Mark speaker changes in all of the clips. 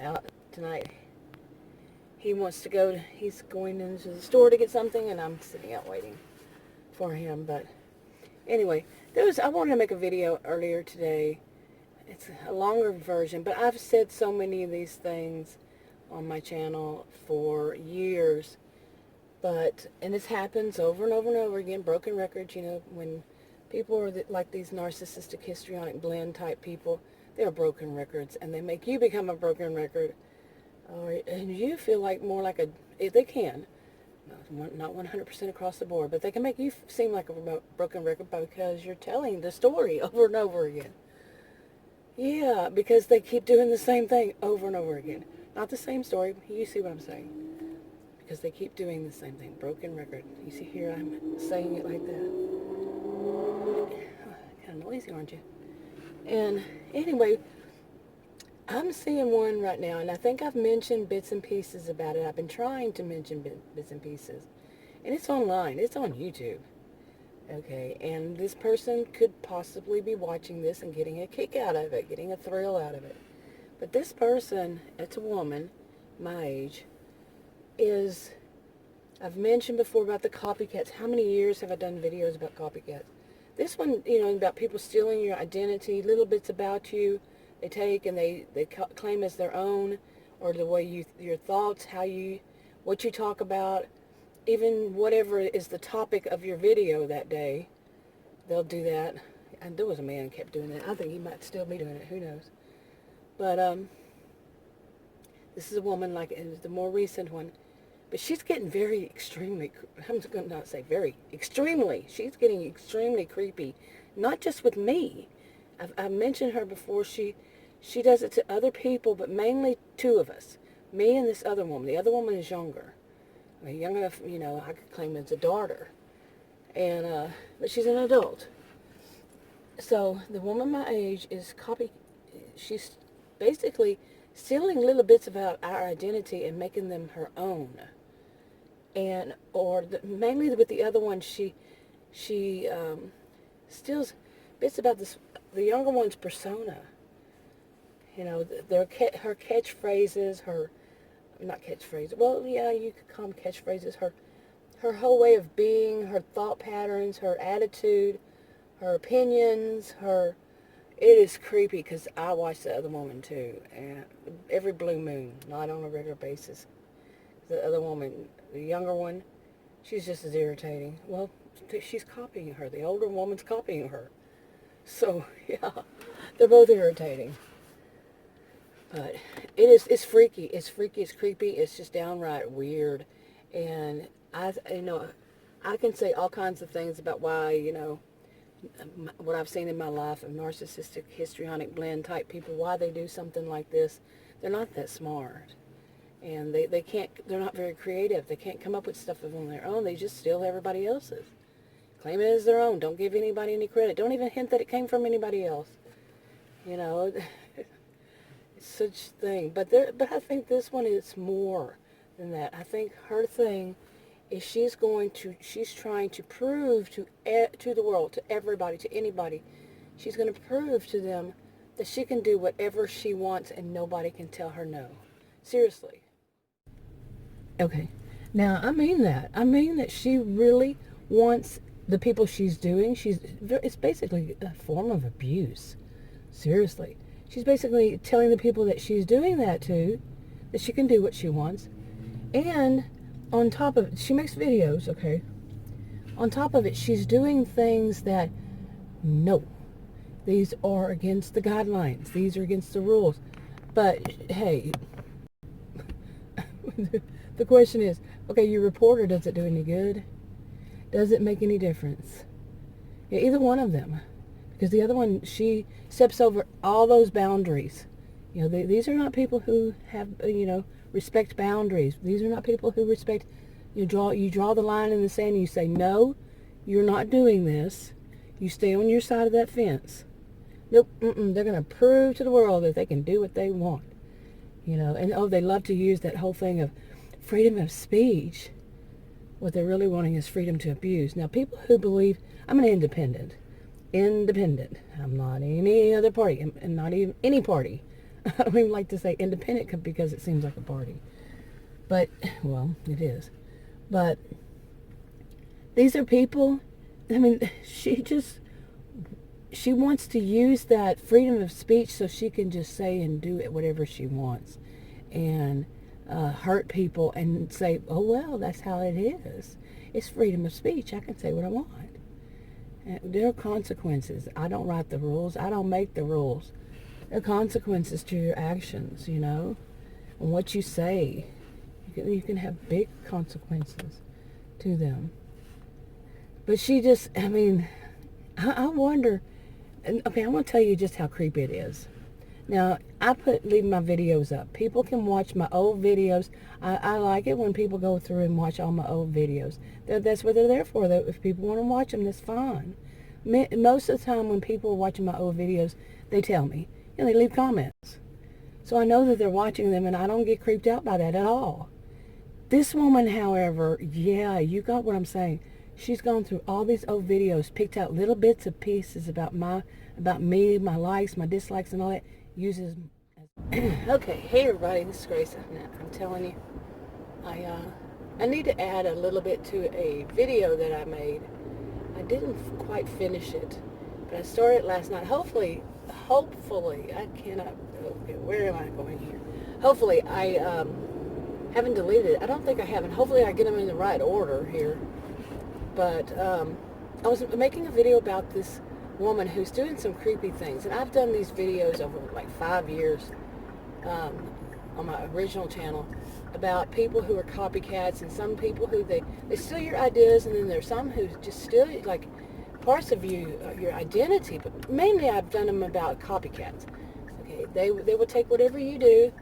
Speaker 1: out tonight. He's going into the store to get something, and I'm sitting out waiting for him. But anyway, I wanted to make a video earlier today. It's a longer version, but I've said so many of these things on my channel for years. And this happens over and over and over again, broken records, when people are like these narcissistic histrionic blend type people, they're broken records, and they make you become a broken record. And you feel like more like they can, not 100% across the board, but they can make you seem like a broken record because you're telling the story over and over again. Yeah, because they keep doing the same thing over and over again. Not the same story, you see what I'm saying. Because they keep doing the same thing, broken record. You see here, I'm saying it like that. Kind of noisy, aren't you? And anyway, I'm seeing one right now, and I think I've mentioned bits and pieces about it. I've been trying to mention bits and pieces. And it's online. It's on YouTube. Okay, and this person could possibly be watching this and getting a kick out of it, getting a thrill out of it. But this person, it's a woman, my age, I've mentioned before about the copycats. How many years have I done videos about copycats? This one, about people stealing your identity, little bits about you. They take and they claim as their own, or the way your thoughts, what you talk about, even whatever is the topic of your video that day, they'll do that. And there was a man who kept doing that. I think he might still be doing it. Who knows? But this is a woman, like the more recent one, but she's getting very extremely. I'm going to not say very extremely. She's getting extremely creepy, not just with me. I've mentioned her before. She does it to other people, but mainly two of us, me and this other woman. The other woman is younger. Young enough, I could claim it's a daughter, and but she's an adult. So the woman my age she's basically stealing little bits about our identity and making them her own. And mainly with the other one, she steals bits about the younger one's persona. Her catchphrases, not catchphrases. Well, yeah, you could call them catchphrases. Her whole way of being, her thought patterns, her attitude, her opinions, it is creepy because I watch the other woman too, and every blue moon, not on a regular basis. The other woman, the younger one, she's just as irritating. Well, she's copying her. The older woman's copying her. So, yeah, they're both irritating. But it's freaky. It's freaky. It's creepy. It's just downright weird. And I can say all kinds of things about why, what I've seen in my life of narcissistic histrionic blend type people, why they do something like this. They're not that smart. And they're not very creative. They can't come up with stuff on their own. They just steal everybody else's. Claim it as their own. Don't give anybody any credit. Don't even hint that it came from anybody else. It's such a thing. But I think this one is more than that. I think her thing is she's trying to prove to the world, to everybody, to anybody, she's going to prove to them that she can do whatever she wants and nobody can tell her no. Seriously. Okay. Now, I mean that. I mean that she really wants the people she's doing. It's basically a form of abuse. Seriously. She's basically telling the people that she's doing that to, that she can do what she wants. And on top of it, she makes videos, okay? On top of it, she's doing things that, no, these are against the guidelines. These are against the rules. But, hey, the question is, okay, you report her, does it do any good? Does it make any difference? Yeah, either one of them. Because the other one, she steps over all those boundaries. These are not people who have, respect boundaries. These are not people who respect, you draw the line in the sand and you say, no, you're not doing this. You stay on your side of that fence. Nope, they're going to prove to the world that they can do what they want. And they love to use that whole thing of freedom of speech. What they're really wanting is freedom to abuse. Now, people who believe, I'm an independent. I'm not any other party. I'm not even any party. I don't even like to say independent because it seems like a party. But, well, it is. But these are people, I mean, she wants to use that freedom of speech so she can just say and do it whatever she wants. And hurt people and say, oh, well, that's how it is. It's freedom of speech. I can say what I want. And there are consequences. I don't write the rules. I don't make the rules. There are consequences to your actions, you know. And what you say, you can have big consequences to them. But she just, I mean, I wonder, and okay, I want to tell you just how creepy it is. Now, I leave my videos up. People can watch my old videos. I like it when people go through and watch all my old videos. That's what they're there for. If people want to watch them, that's fine. Most of the time when people are watching my old videos, they tell me. You know, they leave comments. So I know that they're watching them, and I don't get creeped out by that at all. This woman, however, yeah, you got what I'm saying. She's gone through all these old videos, picked out little bits of pieces about me, my likes, my dislikes, and all that. Uses. Okay, hey everybody, this is Grace. I'm telling you, I need to add a little bit to a video that I made. I didn't quite finish it, but I started last night. Hopefully, I cannot. Okay, where am I going here? Hopefully, I haven't deleted it. I don't think I haven't. Hopefully, I get them in the right order here. But I was making a video about this woman who's doing some creepy things, and I've done these videos over like 5 years on my original channel about people who are copycats, and some people who they steal your ideas, and then there's some who just steal like parts of you, your identity. But mainly I've done them about copycats. Okay, they will take whatever you do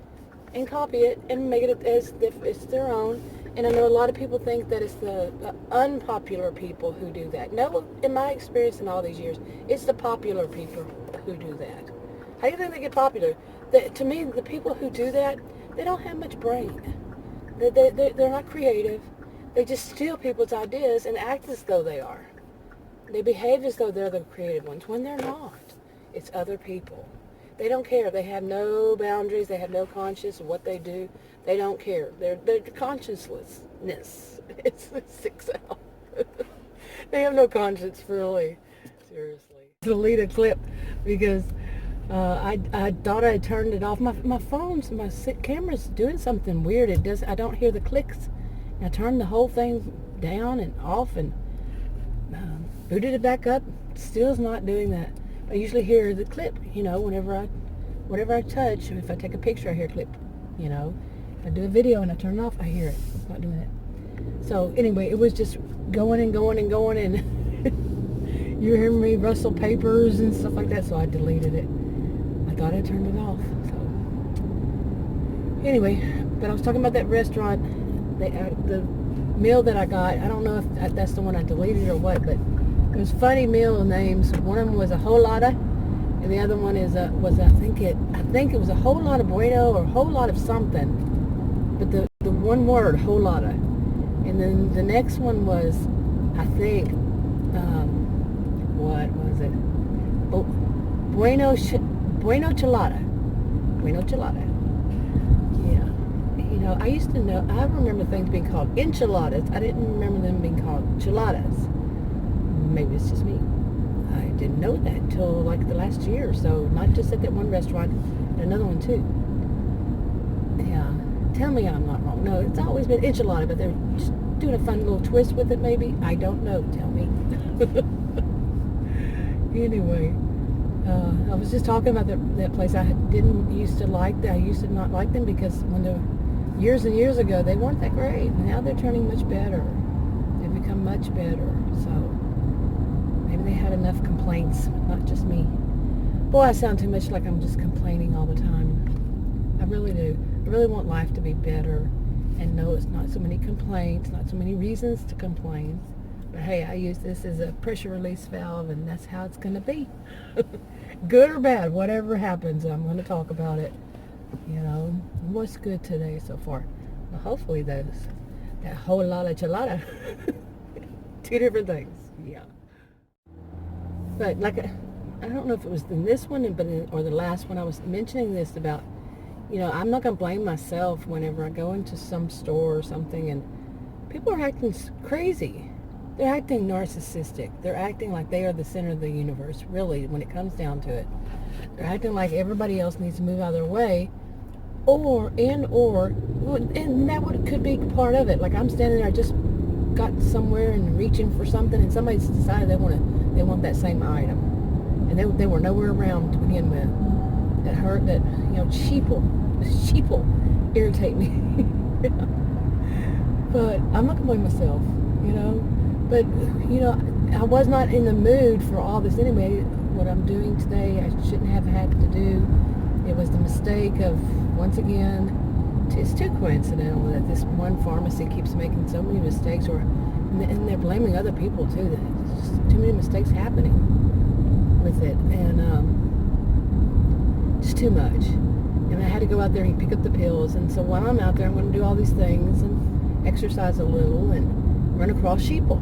Speaker 1: and copy it and make it as if it's their own. And I know a lot of people think that it's the unpopular people who do that. No, in my experience in all these years, it's the popular people who do that. How do you think they get popular? To me, the people who do that, they don't have much brain. They're not creative. They just steal people's ideas and act as though they are. They behave as though they're the creative ones when they're not. It's other people. They don't care. They have no boundaries. They have no conscience of what they do. They don't care. They're consciencelessness. It's sticks out. They have no conscience, really. Seriously. Delete a clip because I thought I turned it off. My camera's doing something weird. I don't hear the clicks. And I turned the whole thing down and off and booted it back up. Still's not doing that. I usually hear the clip, you know, whatever I touch. If I take a picture, I hear a clip, you know. If I do a video and I turn it off, I hear it. It's not doing it. So anyway, it was just going and going and going, and you hear me rustle papers and stuff like that, so I deleted it. I thought I turned it off. So anyway, but I was talking about that restaurant, the meal that I got. I don't know if that's the one I deleted or what, but it was funny meal names. One of them was a whole lotta, and the other one I think it was a whole lot of bueno or a whole lot of something, but the one word whole lotta, and then the next one was I think what was it? Bueno chilada. Yeah, you know, I remember things being called enchiladas. I didn't remember them being called chiladas. Maybe it's just me. I didn't know that until like the last year or so. Not just at that one restaurant, but another one too. Yeah. Tell me I'm not wrong. No, it's always been enchilada, but they're just doing a fun little twist with it maybe. I don't know. Tell me. Anyway, I was just talking about that place I didn't used to like. I used to not like them because years and years ago, they weren't that great. Now they're turning much better. They've become much better. So maybe they had enough complaints, not just me. Boy, I sound too much like I'm just complaining all the time. I really do. I really want life to be better. And no, it's not so many complaints, not so many reasons to complain. But hey, I use this as a pressure release valve, and that's how it's going to be. Good or bad, whatever happens, I'm going to talk about it. You know, what's good today so far? Well, hopefully that whole lot of chilada. Two different things, yeah. But like, I don't know if it was in this one, or the last one I was mentioning this about you know, I'm not going to blame myself whenever I go into some store or something and people are acting crazy. They're acting narcissistic. They're acting like they are the center of the universe, really, when it comes down to it. They're acting like everybody else needs to move out of their way, and that could be part of it. Like I'm standing there, I just got somewhere and reaching for something, and somebody's decided they want that same item, and they were nowhere around to begin with. That hurt. That, you know, sheeple irritate me. Yeah. But I'm not gonna blame myself, you know. But you know, I was not in the mood for all this anyway. What I'm doing today, I shouldn't have had to do. It was the mistake of, once again, it's too coincidental that this one pharmacy keeps making so many mistakes, and they're blaming other people too. There's just too many mistakes happening with it, and just too much. And I had to go out there and pick up the pills, and so while I'm out there, I'm going to do all these things and exercise a little and run across sheeple.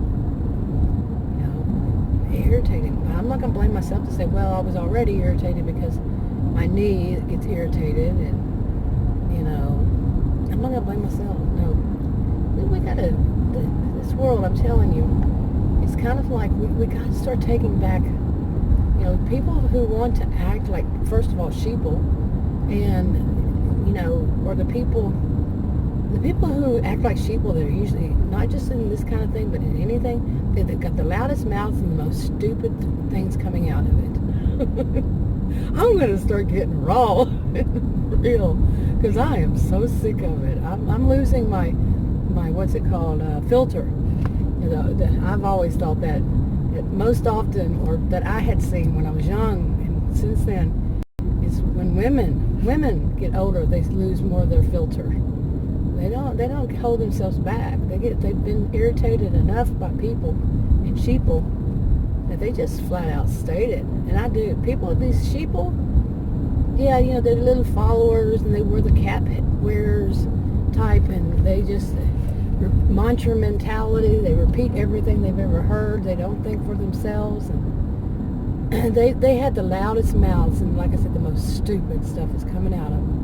Speaker 1: You know, irritating. But I'm not going to blame myself to say, well, I was already irritated because my knee gets irritated, and you know, I'm not gonna blame myself. No, we gotta. This world, I'm telling you, it's kind of like we gotta start taking back. You know, people who want to act like, first of all, sheeple, and you know, or the people who act like sheeple, they're usually not just in this kind of thing, but in anything. They've got the loudest mouths and the most stupid things coming out of it. I'm going to start getting raw and real, because I am so sick of it. I'm losing my what's it called, filter. You know, I've always thought that most often, or that I had seen when I was young, and since then, is when women get older, they lose more of their filter. They don't hold themselves back. They've been irritated enough by people and sheeple that they just flat out state it. And I do. People, these sheeple, yeah, you know, they're little followers, and they wear the cap wearers type, and they just mantra mentality. They repeat everything they've ever heard. They don't think for themselves, and they had the loudest mouths, and like I said, the most stupid stuff is coming out of them.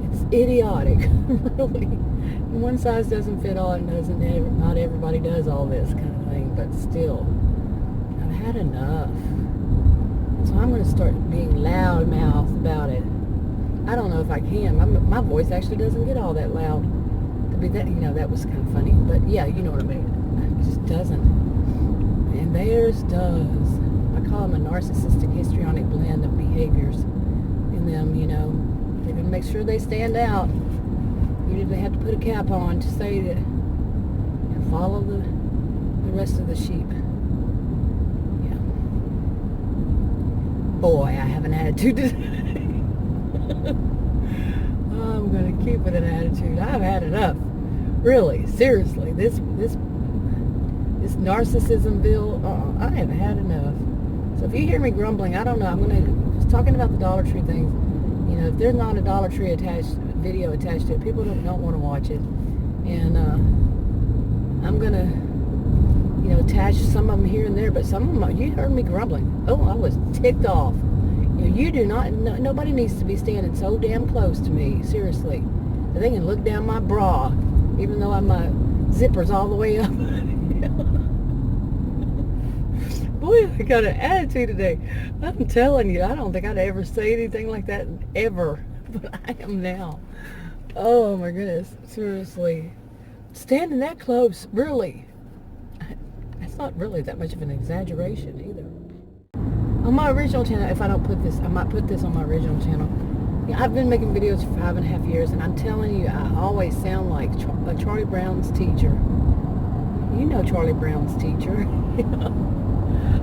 Speaker 1: It's idiotic, really. One size doesn't fit all, and not everybody does all this kind of thing, but still, I've had enough. So I'm going to start being loud-mouthed about it. I don't know if I can. My voice actually doesn't get all that loud. To be that, you know, that was kind of funny. But yeah, you know what I mean. It just doesn't. And theirs does. I call them a narcissistic histrionic blend of behaviors in them, you know. They're going to make sure they stand out. Usually they have to put a cap on to say that, and follow the rest of the sheep. Boy, I have an attitude today. I'm going to keep it an attitude. I've had enough. Really, seriously. This narcissism bill, I have had enough. So if you hear me grumbling, I don't know. I was talking about the Dollar Tree things. You know, if there's not a Dollar Tree video attached to it, people don't want to watch it. And I'm going to, you know, attach some of them here and there, but some of them, you heard me grumbling. Oh, I was ticked off. You know, you do not, nobody needs to be standing so damn close to me, seriously. They can look down my bra, even though my zipper's all the way up. Boy, I got an attitude today. I'm telling you, I don't think I'd ever say anything like that, ever. But I am now. Oh my goodness, seriously. Standing that close, really. It's not really that much of an exaggeration either. On my original channel, if I don't put this, I might put this on my original channel. Yeah, I've been making videos for 5.5 years, and I'm telling you, I always sound like Charlie Brown's teacher. You know Charlie Brown's teacher.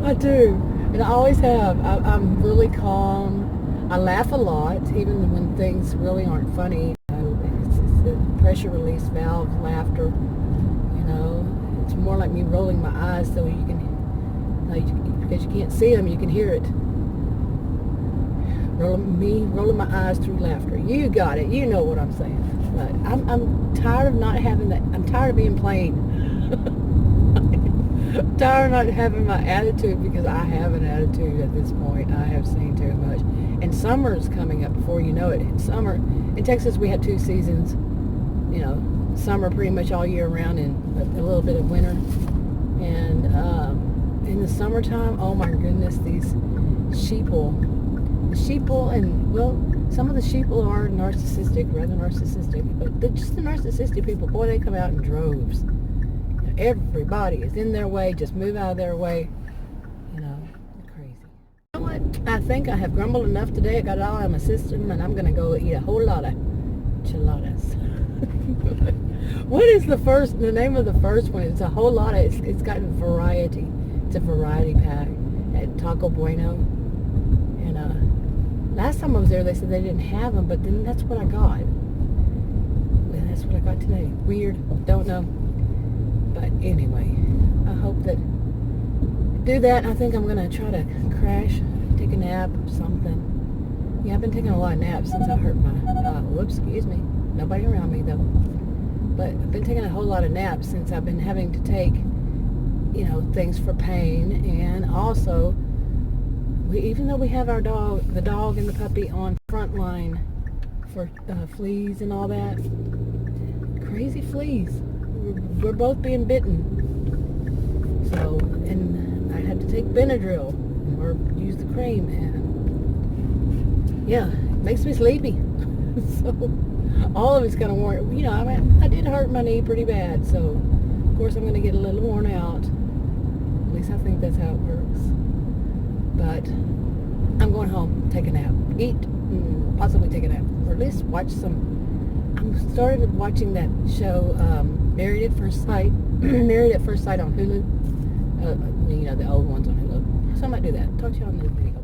Speaker 1: I do, and I always have. I'm really calm. I laugh a lot, even when things really aren't funny. It's a pressure release valve laughter, you know. It's more like me rolling my eyes so you can, because you can't see them, you can hear it. Rolling my eyes through laughter. You got it. You know what I'm saying. But I'm tired of not having that. I'm tired of being plain. I'm tired of not having my attitude, because I have an attitude at this point. I have seen too much. And summer's coming up before you know it. In summer, in Texas, we had 2 seasons. You know, summer pretty much all year round, and a little bit of winter. And in the summertime, oh my goodness, these sheeple, and well, some of the sheeple are rather narcissistic, but just the narcissistic people, boy, they come out in droves. Everybody is in their way, just move out of their way. You know, crazy. You know what? I think I have grumbled enough today. I got it all out of my system, and I'm going to go eat a whole lot of enchiladas. What is the name of the first one? It's a whole lot of, it's got variety. It's a variety pack at Taco Bueno. And last time I was there, they said they didn't have them, but then that's what I got. And that's what I got today. Weird. Don't know. But anyway, I hope that do that. I think I'm going to try to crash, take a nap or something. Yeah, I've been taking a lot of naps since I hurt my, whoops, excuse me. Nobody around me, though. But I've been taking a whole lot of naps since I've been having to take, you know, things for pain. And also, even though we have the dog and the puppy on front line for fleas and all that, crazy fleas. We're both being bitten. So, and I had to take Benadryl or use the cream, and yeah, it makes me sleepy. So, all of it's kind of worn. You know, I did hurt my knee pretty bad, so of course I'm going to get a little worn out. At least I think that's how it works. But I'm going home, take a nap, eat, possibly take a nap, or at least watch some. I started watching that show, Married at First Sight. Married at First Sight on Hulu. You know, the old ones on Hulu. So I might do that. Talk to you on the video.